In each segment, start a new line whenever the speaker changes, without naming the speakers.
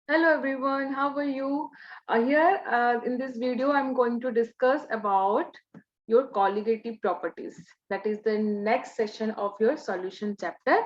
Hello everyone, how are you? Here in this video, I'm going to discuss about your colligative properties. That is the next session of your solution chapter.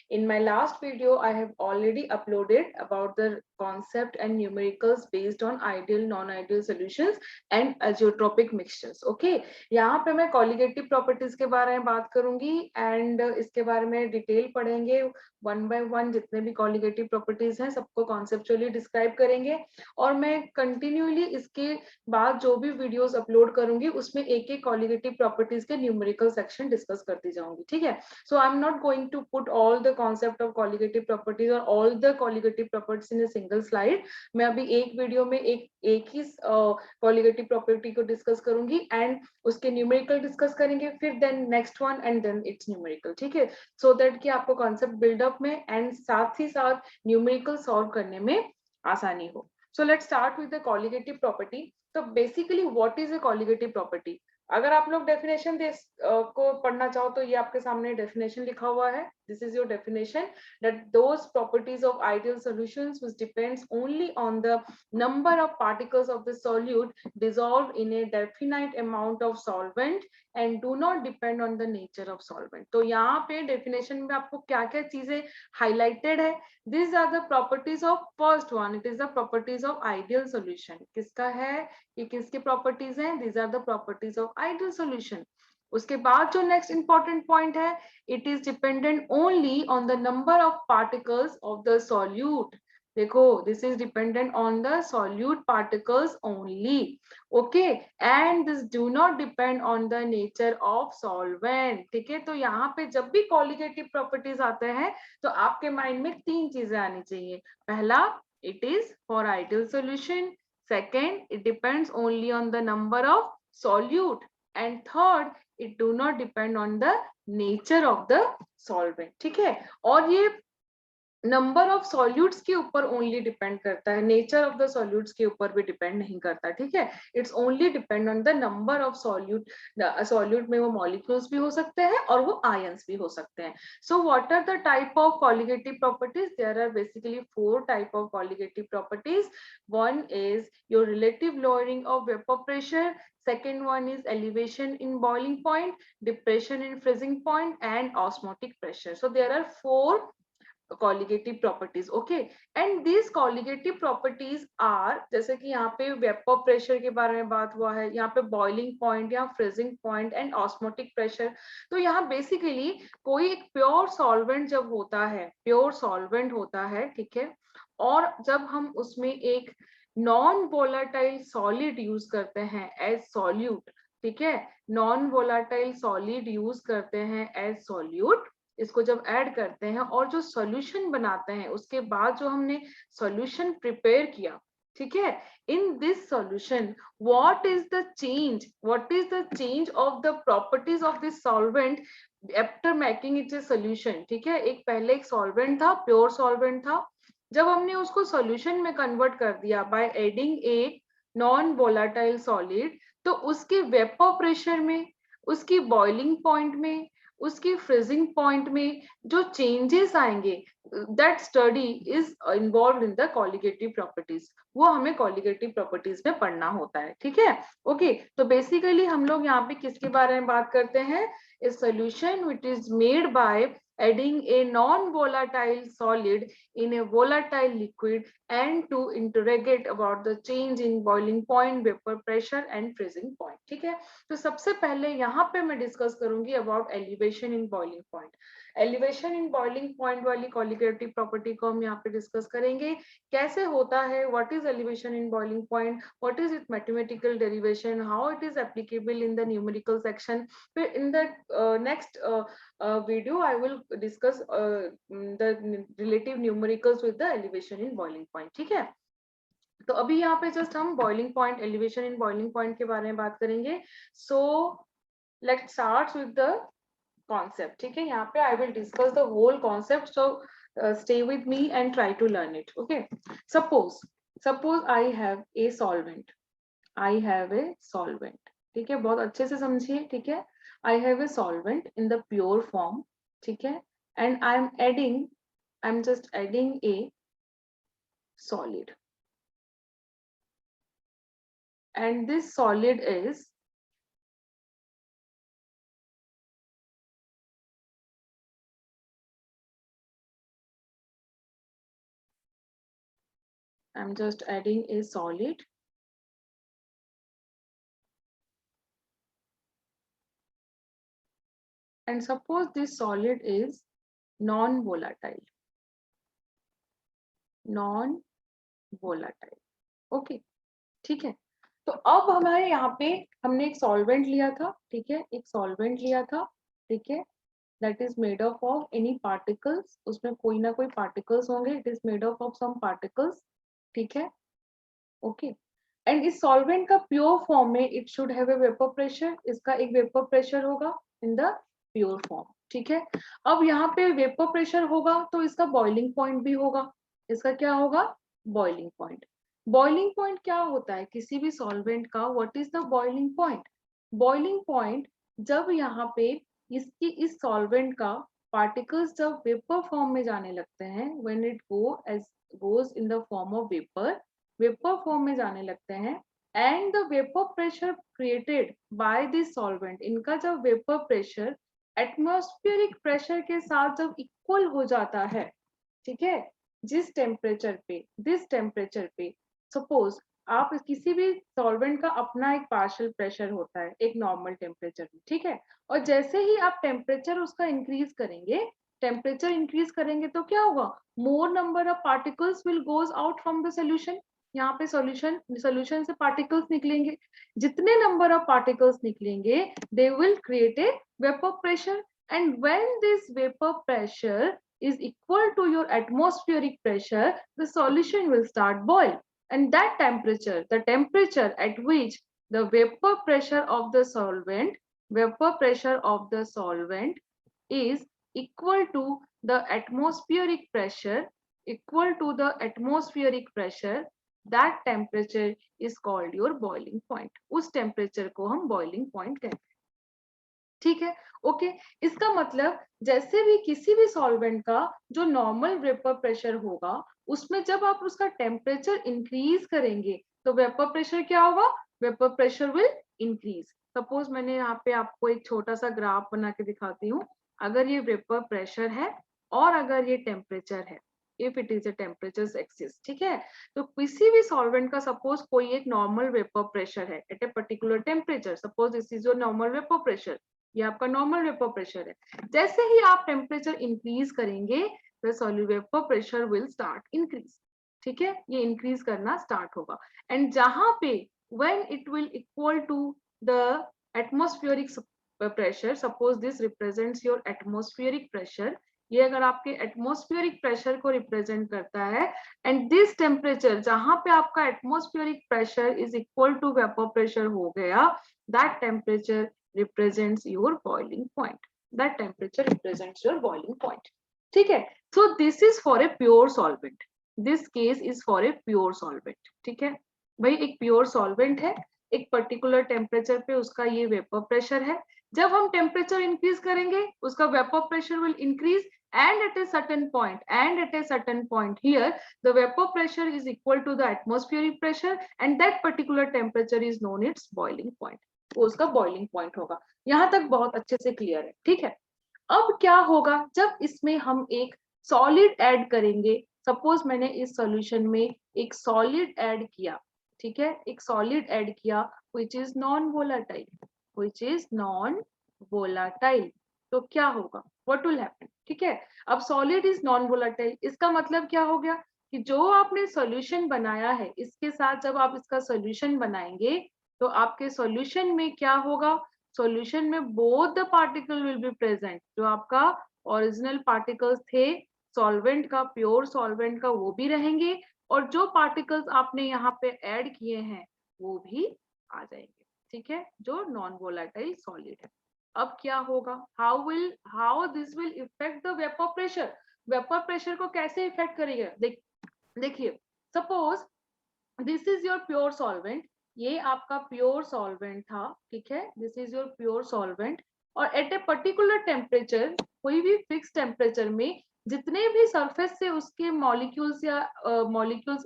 In my last video, I have already uploaded about the concept and numericals based on ideal, non-ideal solutions and azeotropic mixtures. Okay, यहाँ पे मैं colligative properties के बारे में बात करूंगी and इसके बारे में डिटेल पढ़ेंगे वन बाय वन जितने भी कॉलिगेटिव प्रॉपर्टीज हैं सबको कॉन्सेप्चुअली डिस्क्राइब करेंगे और मैं कंटिन्यूली इसके बाद जो भी वीडियोस अपलोड करूंगी उसमें एक एक कॉलिगेटिव प्रॉपर्टीज के न्यूमेरिकल सेक्शन डिस्कस करती जाऊंगी ठीक है so I am not going to put all the concept of colligative properties और all the colligative properties in a single slide मैं अभी एक वीडियो में एक ही कॉलिगेटिव प्रॉपर्टी को डिस्कस करूंगी एंड उसके न्यूमेरिकल डिस्कस करेंगे फिर then next one and then it's numerical ठीक है सो दैट कि आपको कॉन्सेप्ट बिल्डअप में एंड साथ ही साथ न्यूमेरिकल सॉल्व करने में आसानी हो so let's start with the colligative property तो basically what is a colligative property अगर आप लोग डेफिनेशन को पढ़ना चाहो तो ये आपके सामने डेफिनेशन लिखा हुआ है this is your definition that those properties of ideal solutions which depends only on the number of particles of the solute dissolved in a definite amount of solvent and do not depend on the nature of solvent तो यहाँ पे definition में आपको क्या क्या चीजें highlighted है these are the properties of first one it is the properties of ideal solution किसका है ये किसके प्रॉपर्टीज हैं these are the properties of ideal solution उसके बाद जो नेक्स्ट इंपॉर्टेंट पॉइंट है it is dependent only on the number of particles of the solute देखो this is dependent on the solute particles only okay and this do not depend on the nature of solvent ठीक है तो यहाँ पे जब भी colligative properties आते हैं तो आपके माइंड में तीन चीजें आनी चाहिए पहला it is for ideal solution second it depends only on the number of solute and third it do not depend on the nature of the solvent ठीक है और ये नंबर ऑफ सॉल्यूट्स के ऊपर ओनली डिपेंड करता है nature of the solutes के ऊपर भी डिपेंड नहीं करता ठीक है it's only depend on the number of solute solute में वो मॉलिक्यूल्स भी हो सकते हैं और वो आयंस भी हो सकते हैं so what are the type of colligative properties there are basically four type of colligative properties one is your relative lowering of vapour pressure second one is elevation in boiling point depression in freezing point and osmotic pressure so there are four colligative properties okay and these colligative properties are जैसे कि यहाँ पे vapour pressure के बारे में बात हुआ है यहाँ पे बॉइलिंग पॉइंट या freezing point and osmotic pressure तो यहाँ बेसिकली कोई एक प्योर सॉल्वेंट जब होता है प्योर सॉल्वेंट होता है ठीक है और जब हम उसमें एक नॉन वोलाटाइल सॉलिड यूज करते हैं एज सॉल्यूट ठीक है नॉन वोलाटाइल सॉलिड यूज करते हैं एज सॉल्यूट इसको जब ऐड करते हैं और जो सॉल्यूशन बनाते हैं उसके बाद जो हमने सॉल्यूशन प्रिपेयर किया ठीक है in this solution what is the change of the properties of this solvent after making it A solution ठीक है एक पहले एक सॉल्वेंट था प्योर सॉल्वेंट था जब हमने उसको सॉल्यूशन में कन्वर्ट कर दिया by adding a non volatile solid तो उसके वेपर प्रेशर में उसकी बॉइलिंग पॉइंट में उसकी फ्रीजिंग पॉइंट में जो चेंजेस आएंगे that study is involve in the colligative properties वो हमें कॉलिगेटिव प्रॉपर्टीज में पढ़ना होता है ठीक है ओके तो बेसिकली हम लोग यहाँ पे किसके बारे में बात करते हैं ए solution which is made by adding a non-volatile solid in a volatile liquid and to interrogate about the change in boiling point, vapor pressure and freezing point. ठीक है तो सबसे पहले यहाँ पे मैं डिस्कस करूंगी about elevation in boiling point elevation in boiling point वाली कॉलिगेटिव प्रॉपर्टी को हम यहाँ पे डिस्कस करेंगे कैसे होता है what is elevation in boiling point what is it mathematical derivation how it is applicable in the numerical section फिर in the next video I will discuss the relative numericals with the elevation in boiling point ठीक है तो अभी यहाँ पे just हम boiling point elevation in boiling point के बारे में बात करेंगे so let's start with the concept ठीक है यहाँ पे I will discuss the whole concept so stay with me and try to learn it okay suppose I have a solvent ठीक है बहुत अच्छे से समझिए ठीक है I have a solvent in the pure form ठीक है and I'm just adding a solid, and this solid is I'm just adding a solid, and suppose this solid is non-volatile, non-volatile, okay, ठीक है। तो अब हमारे यहाँ पे हमने एक सॉल्वेंट लिया था, ठीक है, एक सॉल्वेंट लिया था, ठीक है, that is made up of any particles, उसमें कोई ना कोई पार्टिकल्स होंगे, it is made up of some particles, ठीक है, ओके। एंड इस सॉल्वेंट का प्योर फॉर्म में it should have a vapour pressure, इसका एक वेपर प्रेशर होगा इन द प्योर फॉर्म, ठीक है। अब यहाँ पे वेपर प्रेशर होगा तो इसका बॉइलिंग पॉइंट भी होगा, इसका क्या होगा, बॉइलिंग पॉइंट। बॉइलिंग पॉइंट क्या होता है किसी भी सॉल्वेंट का, what is the boiling point? Boiling point जब यहाँ पे इसकी इस सॉल्वेंट का पार्टिकल्स जब वेपर फॉर्म में जाने लगते हैं, when it goes in the form of vapour form में जाने लगते हैं, and the vapour pressure created by this solvent, इनका जब वेपर प्रेशर एटमॉस्फेरिक प्रेशर के साथ जब इक्वल हो जाता है, ठीक है, जिस टेम्परेचर पे सपोज आप किसी भी सॉल्वेंट का अपना एक पार्शियल प्रेशर होता है एक नॉर्मल टेम्परेचर में, ठीक है, और जैसे ही आप टेम्परेचर उसका इंक्रीज करेंगे तो क्या होगा, मोर number of particles will goes out from the solution, यहाँ पे सोल्यूशन से पार्टिकल्स निकलेंगे, जितने नंबर ऑफ पार्टिकल्स निकलेंगे they will create a vapour pressure, and when this vapour pressure is equal to your atmospheric pressure, the solution will start boil, and that temperature, the temperature at which the vapor pressure of the solvent is equal to the atmospheric pressure, that temperature is called your boiling point, उस temperature को हम boiling point कहते हैं, ठीक है, okay. इसका मतलब जैसे भी किसी भी सॉल्वेंट का जो नॉर्मल वेपर प्रेशर होगा उसमें जब आप उसका टेम्परेचर इंक्रीज करेंगे तो वेपर प्रेशर क्या होगा, vapour pressure will increase. Suppose मैंने यहाँ पे आपको एक छोटा सा ग्राफ बना के दिखाती हूँ, अगर ये वेपर प्रेशर है और अगर ये टेम्परेचर है, if it is a temperature axis, ठीक है, तो किसी भी सॉल्वेंट का सपोज कोई एक नॉर्मल वेपर प्रेशर है at a particular temperature, suppose this is your normal vapour pressure, ये आपका नॉर्मल वेपर प्रेशर है, जैसे ही आप टेम्परेचर इंक्रीज करेंगे the solute vapour pressure will start increase, ठीक है, ये इंक्रीज करना स्टार्ट होगा, एंड जहां पे when it will equal to the atmospheric pressure, suppose this represents your atmospheric pressure, ये अगर आपके एटमॉस्फेरिक प्रेशर को रिप्रेजेंट करता है, एंड दिस टेम्परेचर जहां पे आपका atmospheric pressure is equal to vapour pressure हो गया, that temperature represents your boiling point, that temperature represents your boiling point, ठीक है। so this is for a pure solvent, this case is for a pure solvent, ठीक है भाई, एक pure solvent है, एक particular temperature पे उसका ये vapor pressure है, जब हम temperature increase करेंगे उसका vapor pressure will increase, and at a certain point here the vapor pressure is equal to the atmospheric pressure, and that particular temperature is known its boiling point, वो उसका boiling point होगा। यहाँ तक बहुत अच्छे से क्लियर है, ठीक है। अब क्या होगा जब इसमें हम एक सॉलिड ऐड करेंगे, सपोज मैंने इस सॉल्यूशन में एक सॉलिड ऐड किया, ठीक है, एक सॉलिड ऐड किया व्हिच इज नॉन वोलाटाइल, तो क्या होगा, व्हाट विल हैपन, ठीक है। अब सॉलिड इज नॉन वोलाटाइल, इसका मतलब क्या हो गया कि जो आपने सॉल्यूशन बनाया है इसके साथ जब आप इसका सॉल्यूशन बनाएंगे तो आपके सॉल्यूशन में क्या होगा, सॉल्यूशन में both the particle will be present, जो आपका ओरिजिनल पार्टिकल्स थे सॉल्वेंट का, प्योर सॉल्वेंट का, वो भी रहेंगे, और जो पार्टिकल्स आपने यहाँ पे ऐड किए हैं वो भी आ जाएंगे, ठीक है, जो नॉन वोलेटाइल सॉलिड है। अब क्या होगा, how this will effect the vapour pressure, vapour pressure को कैसे इफेक्ट करेगा, देखिए suppose this is your pure solvent, ये आपका प्योर सॉल्वेंट था, ठीक है, this is your pure solvent, और एट ए पर्टिकुलर टेम्परेचर, कोई भी फिक्स टेम्परेचर में जितने भी सरफेस से उसके मॉलिक्यूल्स या molecule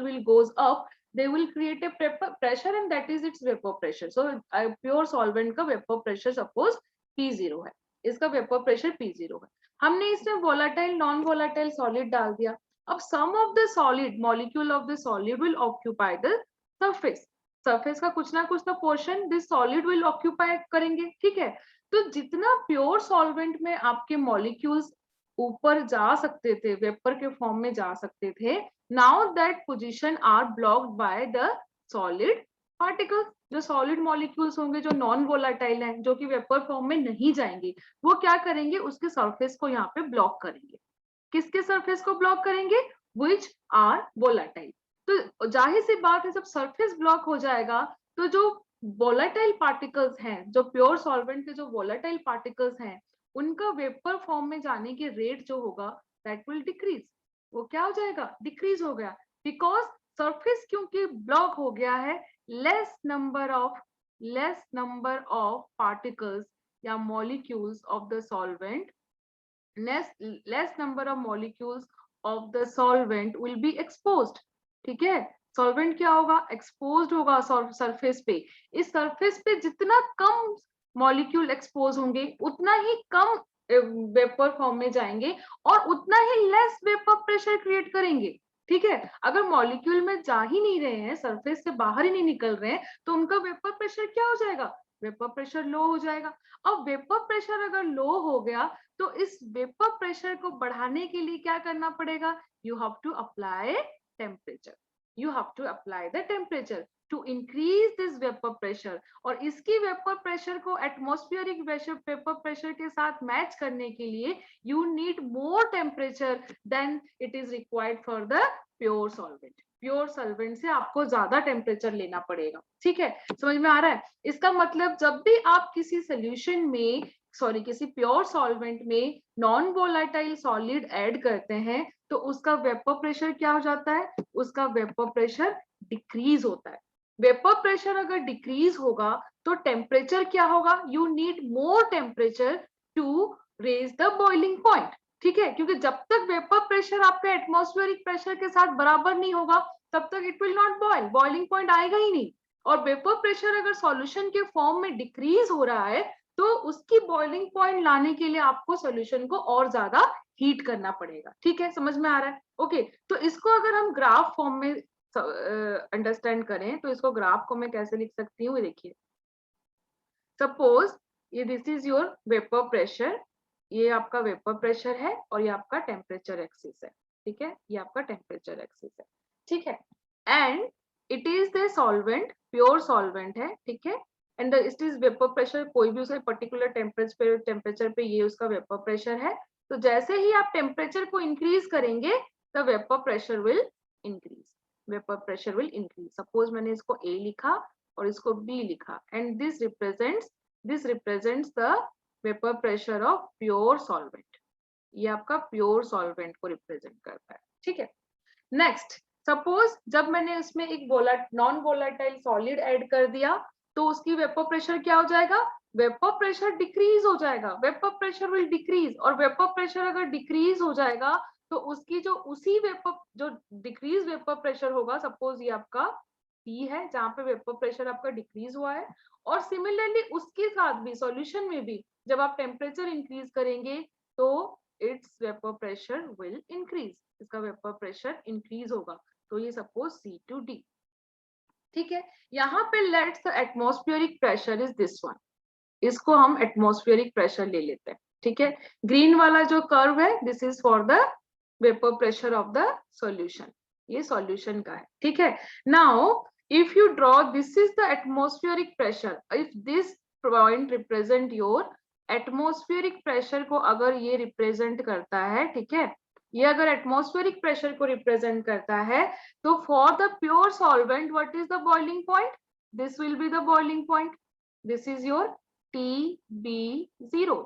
will goes up, they will create a pressure and that is its vapor pressure. So pure solvent का vapor pressure suppose P0 है, इसका vapor pressure P0 है. हमने इसमें volatile non volatile solid डाल दिया. अब some of the solid molecule of the solid will occupy the surface. Surface का कुछ ना कुछ तो portion this solid will occupy करेंगे, ठीक है. तो जितना प्योर सॉल्वेंट में आपके मॉलिक्यूल्स ऊपर जा सकते थे, वेपर के फॉर्म में जा सकते थे, now that position are blocked by the solid particles. जो सॉलिड मॉलिक्यूल्स होंगे, जो नॉन वोलाटाइल हैं, जो कि वेपर फॉर्म में नहीं जाएंगे, वो क्या करेंगे, उसके सरफेस को यहाँ पे ब्लॉक करेंगे. किसके सरफेस को ब्लॉक करेंगे, विच आर वोलाटाइल. तो जाहिर सी बात है, जब सरफेस ब्लॉक हो जाएगा तो जो वोलाटाइल पार्टिकल्स हैं, जो प्योर सॉल्वेंट के जो वोलाटाइल पार्टिकल्स हैं, उनका वेपर फॉर्म में जाने की रेट जो होगा दैट विल डिक्रीज. वो क्या हो जाएगा, डिक्रीज हो गया. बिकॉज सरफेस क्योंकि ब्लॉक हो गया है, लेस नंबर ऑफ पार्टिकल्स या molecules of the solvent, less number of molecules of the solvent will be exposed. ठीक है, सॉल्वेंट क्या होगा, एक्सपोज्ड होगा सरफेस पे. इस सरफेस पे जितना कम मॉलिक्यूल एक्सपोज होंगे, उतना ही कम वेपर फॉर्म में जाएंगे और उतना ही लेस वेपर प्रेशर क्रिएट करेंगे. ठीक है, अगर मॉलिक्यूल में जा ही नहीं रहे हैं, सरफेस से बाहर ही नहीं निकल रहे हैं, तो उनका वेपर प्रेशर क्या हो जाएगा, वेपर प्रेशर लो हो जाएगा. अब वेपर प्रेशर अगर लो हो गया, तो इस वेपर प्रेशर को बढ़ाने के लिए क्या करना पड़ेगा, you have to apply temperature. You have to apply the temperature to increase this vapour pressure. और इसकी वेपर प्रेशर को एटमॉस्फेरिक वेपर प्रेशर के साथ मैच करने के लिए you need more temperature than it is required for the pure solvent. Pure solvent से आपको ज्यादा टेम्परेचर लेना पड़ेगा. ठीक है, समझ में आ रहा है. इसका मतलब जब भी आप किसी सोल्यूशन में, किसी प्योर सॉल्वेंट में नॉन वोलाटाइल सॉलिड ऐड करते हैं, तो उसका वेपर प्रेशर क्या हो जाता है, उसका वेपर प्रेशर डिक्रीज होता है. वेपर प्रेशर अगर डिक्रीज होगा तो टेम्परेचर क्या होगा, you need more temperature to raise the boiling point. ठीक है, क्योंकि जब तक वेपर प्रेशर आपका एटमॉस्फेरिक प्रेशर के साथ बराबर नहीं होगा, तब तक it will not boil, boiling point आएगा ही नहीं. और वेपर प्रेशर अगर सॉल्यूशन के फॉर्म में डिक्रीज हो रहा है, तो उसकी बॉइलिंग पॉइंट लाने के लिए आपको सॉल्यूशन को और ज्यादा हीट करना पड़ेगा. ठीक है, समझ में आ रहा है. ओके, तो इसको अगर हम ग्राफ फॉर्म में अंडरस्टैंड करें, तो इसको ग्राफ को मैं कैसे लिख सकती हूँ, देखिए. सपोज ये this is your vapour pressure, ये आपका वेपर प्रेशर है और ये आपका टेम्परेचर एक्सिस है. ठीक है, ये आपका टेम्परेचर एक्सिस है. ठीक है, and it is the solvent, pure solvent है. ठीक है, and it is vapour pressure, कोई भी उसे पर्टिकुलर टेम्परेचर पे ये उसका वेपर प्रेशर है. तो जैसे ही आप टेम्परेचर को इंक्रीज करेंगे, the vapour pressure will increase. Vapour pressure will increase. Suppose मैंने इसको A लिखा और इसको B लिखा, and this represents the vapour pressure of pure solvent. ये आपका प्योर सॉल्वेंट को रिप्रेजेंट करता है. ठीक है, नेक्स्ट, सपोज जब मैंने उसमें एक नॉन वोलाटाइल सॉलिड ऐड कर दिया, तो उसकी वेपर प्रेशर क्या हो जाएगा, वेपर प्रेशर डिक्रीज हो जाएगा. वेपर प्रेशर विल डिक्रीज, और वेपर प्रेशर अगर डिक्रीज हो जाएगा, तो उसकी जो डिक्रीज वेपर प्रेशर होगा, सपोज ये आपका P है जहां पे वेपर प्रेशर आपका डिक्रीज हुआ है, और सिमिलरली उसके साथ भी सॉल्यूशन में भी जब आप टेम्परेचर इंक्रीज करेंगे, तो it's vapour pressure will increase. इसका वेपर प्रेशर इंक्रीज होगा. तो ये सपोज C2D. ठीक है, यहाँ पे let's the atmospheric pressure is this one. इसको हम एटमॉस्फेरिक प्रेशर ले लेते हैं. ठीक है, ग्रीन वाला जो कर्व है, this is for the vapour pressure of the solution. ये सॉल्यूशन का है. ठीक है, now if you draw, this is the atmospheric pressure. If this point represent your atmospheric pressure को, अगर ये रिप्रेजेंट करता है, ठीक है, ये अगर एटमॉस्फेरिक प्रेशर को रिप्रेजेंट करता है, तो for the pure solvent what is the boiling point, this will be the boiling point. This is your TB0.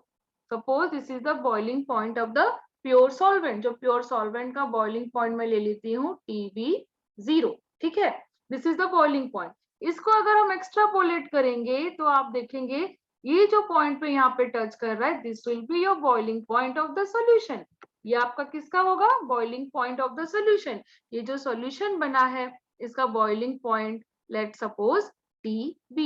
Suppose this is the boiling point of the pure solvent. जो pure solvent का boiling point मैं ले लेती हूँ TB0. ठीक है, this is the boiling point. इसको अगर हम एक्स्ट्रापोलेट करेंगे, तो आप देखेंगे ये जो पॉइंट पे यहाँ पे टच कर रहा है, this will be your boiling point of the solution. ये आपका किसका होगा? Boiling point of the solution. ये जो सॉल्यूशन बना है इसका boiling point, let suppose TB.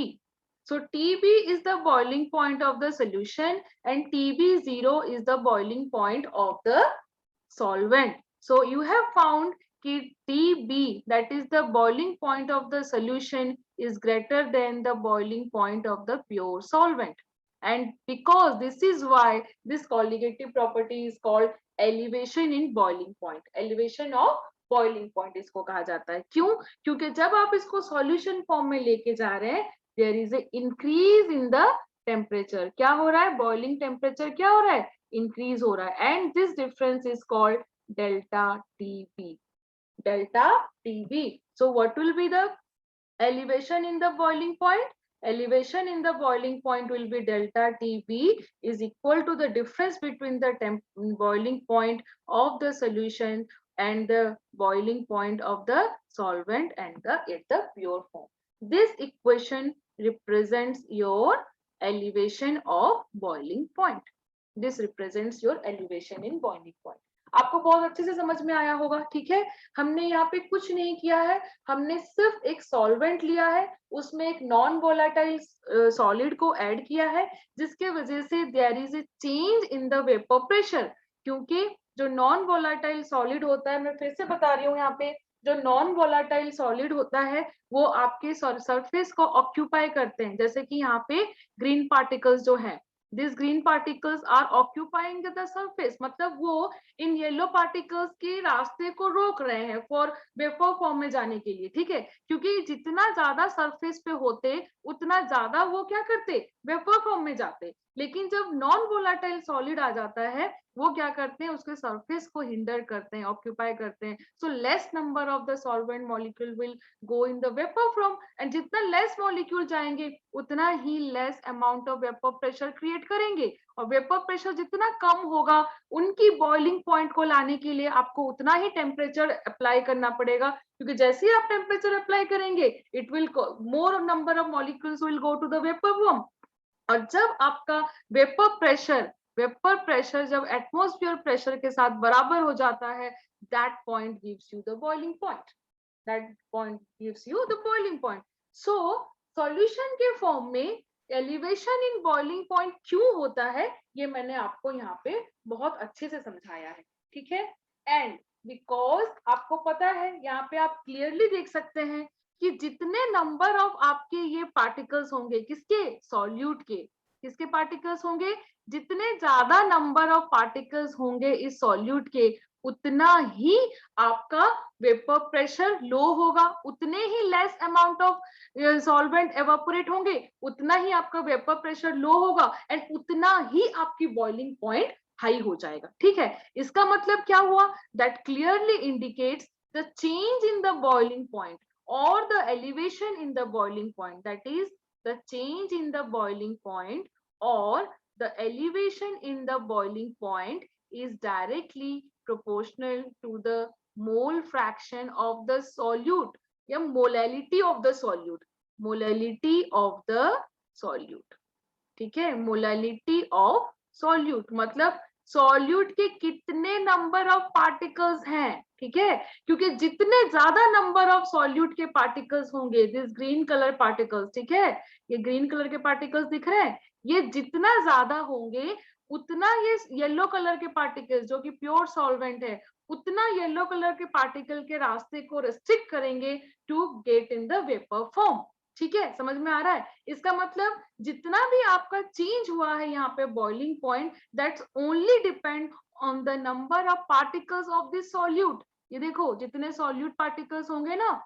So TB is the boiling point of the solution and TB0 is the boiling point of the solvent. So you have found that TB, that is the boiling point of the solution, is greater than the boiling point of the pure solvent. And because this is why this colligative property is called elevation in boiling point. Elevation of boiling point इसको कहा जाता है। क्यों? क्योंकि जब आप इसको solution form में लेके जा रहे हैं, there is a increase in the temperature. क्या हो रहा है? बॉइलिंग टेम्परेचर क्या हो रहा है? इंक्रीज हो रहा है, and this difference is called delta TB. Delta TB. So what will be the elevation in the boiling point? Elevation in the boiling point will be delta TB is equal to the difference between the boiling point of the solution and the boiling point of the solvent and at the pure form. This equation represents your elevation of boiling point. This represents your elevation in boiling point. आपको बहुत अच्छे से समझ में आया होगा, ठीक है। हमने यहाँ पे कुछ नहीं किया है, हमने सिर्फ एक सॉल्वेंट लिया है, उसमें एक नॉन वोलेटाइल सॉलिड को ऐड किया है, जिसके वजह से there is a change in the vapour pressure. क्योंकि जो नॉन वोलेटाइल सॉलिड होता है, मैं फिर से बता रही हूँ, यहाँ पे जो नॉन वोलेटाइल सॉलिड होता है वो आपके सरफेस को ऑक्यूपाई करते हैं। जैसे कि यहाँ पे ग्रीन पार्टिकल्स जो है, these green particles are occupying the surface, मतलब वो इन येलो पार्टिकल्स के रास्ते को रोक रहे हैं फॉर वेपर फॉर्म में जाने के लिए, ठीक है। क्योंकि जितना ज्यादा सरफेस पे होते उतना ज्यादा वो क्या करते? वेपर फॉर्म में जाते। लेकिन जब नॉन वोलेटाइल सॉलिड आ जाता है, वो क्या करते हैं? उसके सरफेस को हिंडर करते हैं, ऑक्यूपाई करते हैं। So less number of the solvent molecule will go in the vapour form, and जितना लेस मॉलिक्यूल जाएंगे उतना ही less amount of vapour pressure create करेंगे। और वेपर प्रेशर जितना कम होगा, उनकी बॉइलिंग पॉइंट को लाने के लिए आपको उतना ही टेम्परेचर अप्लाई करना पड़ेगा। क्योंकि जैसे ही आप टेम्परेचर अप्लाई करेंगे, it will more number of molecules will go to the vapour form. और जब आपका वेपर प्रेशर जब एटमॉस्फेयर प्रेशर के साथ बराबर हो जाता है, that point gives you the boiling point. That point gives you the boiling point. So solution के फॉर्म में एलिवेशन इन बॉइलिंग पॉइंट क्यों होता है, ये मैंने आपको यहाँ पे बहुत अच्छे से समझाया है, ठीक है। एंड बिकॉज आपको पता है, यहाँ पे आप क्लियरली देख सकते हैं कि जितने नंबर ऑफ आपके ये पार्टिकल्स होंगे, किसके? सॉल्यूट के। किसके पार्टिकल्स होंगे? जितने ज्यादा नंबर ऑफ पार्टिकल्स होंगे इस सॉल्यूट के, उतना ही आपका वेपर प्रेशर लो होगा, उतने ही less amount of solvent evaporate होंगे, उतना ही आपका वेपर प्रेशर लो होगा, एंड उतना ही आपकी बॉइलिंग पॉइंट हाई हो जाएगा, ठीक है। इसका मतलब क्या हुआ? That clearly indicates the change in the boiling point or the elevation in the boiling point, that is the change in the boiling point or the elevation in the boiling point is directly proportional to the mole fraction of the solute या molality of the solute, molality of the solute, ठीक है। molality of solute मतलब solute के कितने number of particles हैं, ठीक है। क्योंकि जितने ज्यादा नंबर ऑफ सॉल्यूट के पार्टिकल्स होंगे, दिस ग्रीन कलर पार्टिकल्स, ठीक है, ये ग्रीन कलर के पार्टिकल्स दिख रहे हैं, ये जितना ज्यादा होंगे उतना ये येलो कलर के पार्टिकल्स जो कि प्योर सॉल्वेंट है, उतना येलो कलर के पार्टिकल के रास्ते को रिस्ट्रिक्ट करेंगे to get in the vapour form, ठीक है। समझ में आ रहा है? इसका मतलब जितना भी आपका चेंज हुआ है यहाँ पे boiling point, that's only depend on the number of particles of this solute. ये देखो, जितने सॉल्यूट पार्टिकल्स होंगे ना,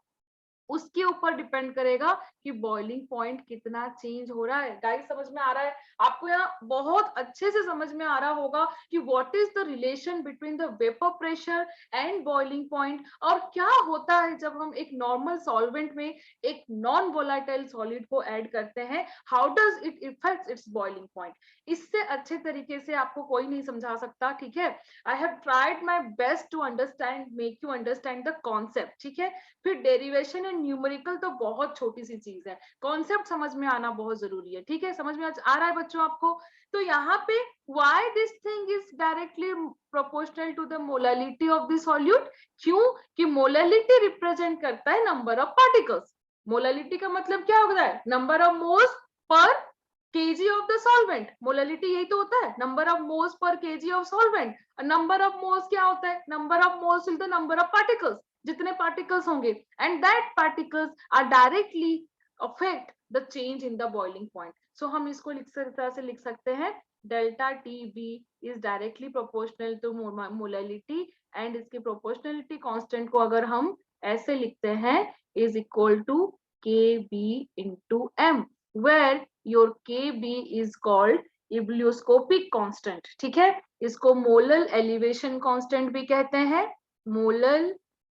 उसके ऊपर डिपेंड करेगा कि बॉइलिंग पॉइंट कितना चेंज हो रहा है। गाइस समझ में आ रहा है? आपको यहाँ बहुत अच्छे से समझ में आ रहा होगा कि what is the relation between the vapour pressure and boiling point, और क्या होता है जब हम एक नॉर्मल सॉल्वेंट में एक नॉन वोलेटाइल सॉलिड को ऐड करते हैं, how does it effect it's boiling point. इससे अच्छे तरीके से आपको कोई नहीं समझा सकता, ठीक है। I have tried my best to understand, make you understand the concept, ठीक है। फिर डेरिवेशन एंड न्यूमेरिकल तो बहुत छोटी सी चीज है, कॉन्सेप्ट समझ में आना बहुत जरूरी है, ठीक है, समझ में आ रहा है बच्चों आपको? तो यहाँ पे why this thing is directly proportional to the molality of the solute, क्यों कि मोलालिटी रिप्रेजेंट करता है नंबर ऑफ पार्टिकल्स। मोलालिटी का मतलब क्या होता है? Number of moles per kg of the solvent। Molality यही तो होता है, number of moles per kg of solvent। Number of moles क्या होता है? Number of moles is the number of particles, जितने पार्टिकल्स होंगे, and that particles are directly affect the change in the boiling point. So हम इसको इस तरह से लिख सकते हैं, delta T B is directly proportional to molality, and इसकी प्रोपोर्शनलिटी कांस्टेंट को अगर हम ऐसे लिखते हैं, is equal to K B into M, where your K B is called ebullioscopic constant. ठीक है, इसको मोलल एलिवेशन कांस्टेंट भी कहते हैं, मोलल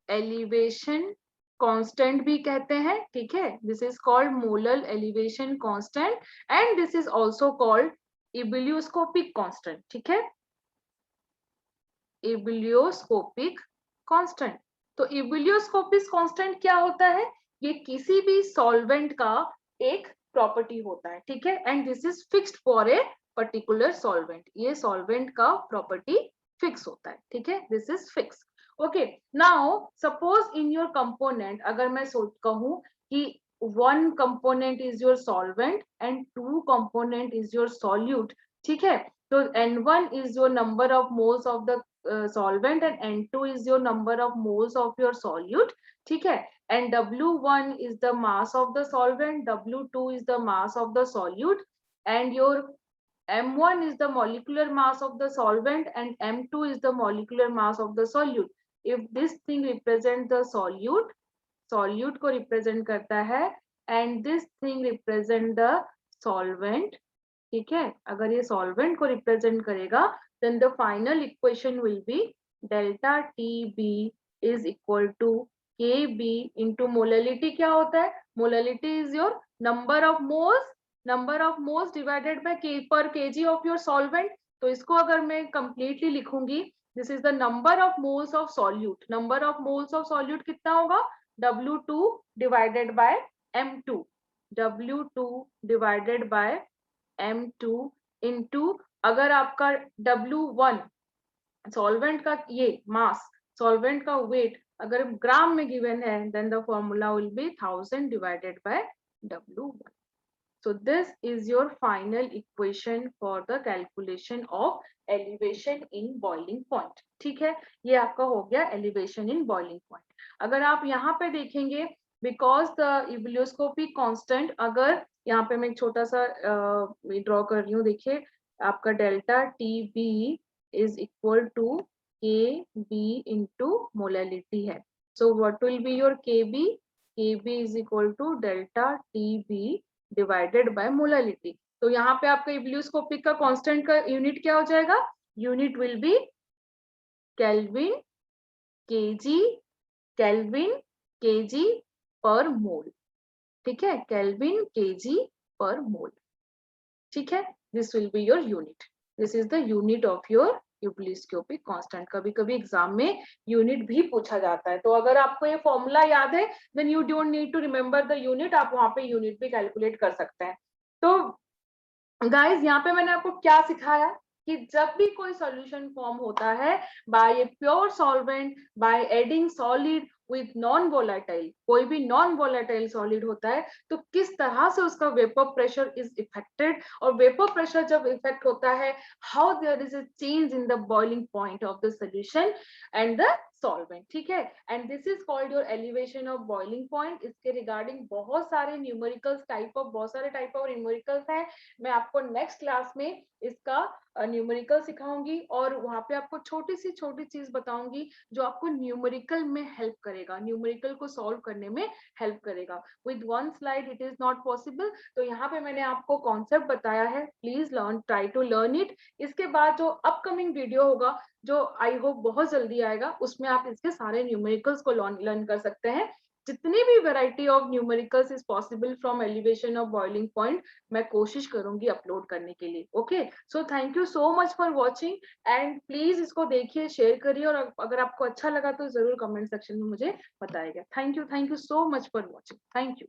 एलिवेशन कांस्टेंट भी कहते हैं। ठीक है, this is called molal elevation constant and this is also called ebullioscopic constant. ठीक है, इब्लियोस्कोपिक कांस्टेंट। तो इब्लियोस्कोपिक कांस्टेंट क्या होता है? ये किसी भी सॉल्वेंट का एक प्रॉपर्टी होता है। ठीक है, and this is fixed for a particular solvent. ये सॉल्वेंट का प्रॉपर्टी फिक्स होता है। ठीक है, this is fix. Okay, now suppose in your component, अगर मैं कहूं कि one component is your solvent and two component is your solute। ठीक है, तो N1 is your number of moles of the solvent and N2 is your number of moles of your solute। ठीक है, and W1 is the mass of the solvent, W2 is the mass of the solute, and your M1 is the molecular mass of the solvent and M2 is the molecular mass of the solute। If this thing represents the solute, solute को represent करता है, and this thing represent the solvent. ठीक है, अगर ये solvent को represent करेगा, then the final equation will be delta T B is equal to K B into molality. क्या होता है? Molality is your number of moles divided by के per KG of your solvent. तो इसको अगर मैं कंप्लीटली लिखूंगी, this is the number of moles of solute. Number of moles of solute कितना होगा? W2 divided by M2, W2 divided by M2 into, अगर आपका W1 सॉल्वेंट का ये मास, सॉल्वेंट का वेट अगर ग्राम में गिवन है, then the formula will be 1000 divided by W1। So this is your final equation for the calculation of elevation in boiling point। ठीक है, ये आपका हो गया elevation in boiling point। अगर आप यहाँ पे देखेंगे, because the इब्लियोस्कोपिक कांस्टेंट, अगर यहाँ पे मैं एक छोटा सा ड्रॉ कर रही हूँ, देखिए आपका delta T B is equal to K B into molality है। So what will be your K B is equal to delta T B divided by molality. तो यहाँ पे आपका इब्लियोस्कोपिक का कांस्टेंट का यूनिट क्या हो जाएगा? Unit will be kelvin KG, kelvin KG पर मोल। ठीक है, केल्विन केजी पर मोल। ठीक है, this will be your unit, this is the unit of your ebullioscopic constant. कभी कभी एग्जाम में यूनिट भी पूछा जाता है, तो अगर आपको ये फॉर्मूला याद है, then you don't need to remember the unit, आप वहां पे यूनिट भी कैलकुलेट कर सकते हैं। तो गाइस, यहाँ पे मैंने आपको क्या सिखाया कि जब भी कोई सॉल्यूशन फॉर्म होता है by a pure solvent, by adding solid with non volatile, कोई भी नॉन वोलेटाइल सॉलिड होता है, तो किस तरह से उसका वेपर प्रेशर इज इफेक्टेड, और वेपर प्रेशर जब इफेक्ट होता है, how there is a change in the boiling point of the solution and the solvent. ठीक है, and this is called your elevation of boiling point. इसके regarding बहुत सारे numericals बहुत सारे टाइप ऑफ न्यूमेरिकल्स हैं। मैं आपको नेक्स्ट क्लास में इसका न्यूमेरिकल सिखाऊंगी, और वहां पे आपको छोटी चीज बताऊंगी जो आपको न्यूमेरिकल में हेल्प करेगा, न्यूमेरिकल को सॉल्व करने में हेल्प करेगा। With one slide it is not possible. तो यहाँ पे मैंने आपको कॉन्सेप्ट बताया है, please learn, try to learn it. इसके बाद जो अपकमिंग वीडियो होगा, जो आई होप बहुत जल्दी आएगा, उसमें आप इसके सारे न्यूमेरिकल्स को लर्न कर सकते हैं। जितनी भी variety of numericals is possible from elevation of boiling point मैं कोशिश करूंगी अपलोड करने के लिए। Okay, so thank you so much for watching and please इसको देखिए, शेयर करिए, और अगर आपको अच्छा लगा तो जरूर कमेंट सेक्शन में मुझे बताइएगा। Thank you so much for watching. Thank you.